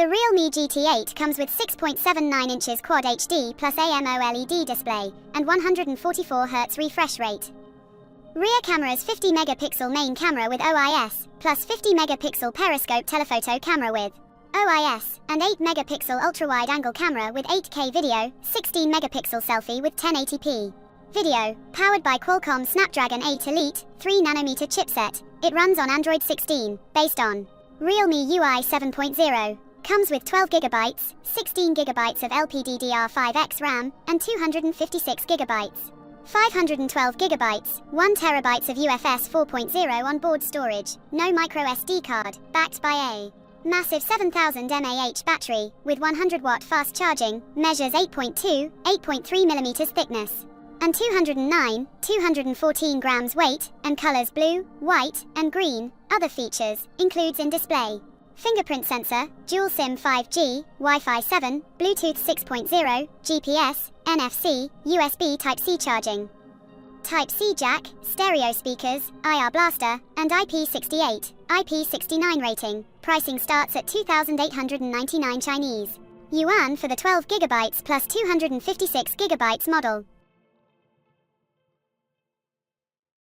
The Realme GT8 comes with 6.79 inches Quad HD plus AMOLED display and 144Hz refresh rate. Rear camera's 50-megapixel main camera with OIS, plus 50-megapixel periscope telephoto camera with OIS, and 8-megapixel ultra-wide-angle camera with 8K video, 16-megapixel selfie with 1080p video. Powered by Qualcomm Snapdragon 8 Elite 3nm chipset, it runs on Android 16, based on Realme UI 7.0. Comes with 12GB, 16GB of LPDDR5X RAM, and 256GB. 512GB, 1TB of UFS 4.0 onboard storage, no microSD card, backed by a massive 7000 mAh battery, with 100-watt fast charging, measures 8.3mm thickness, and 214 grams weight, and colors blue, white, and green. Other features, includes in-display fingerprint sensor, dual SIM 5G, Wi-Fi 7, Bluetooth 6.0, GPS, NFC, USB Type-C charging, Type-C jack, stereo speakers, IR blaster, and IP68, IP69 rating. Pricing starts at 2,899 Chinese yuan for the 12GB plus 256GB model.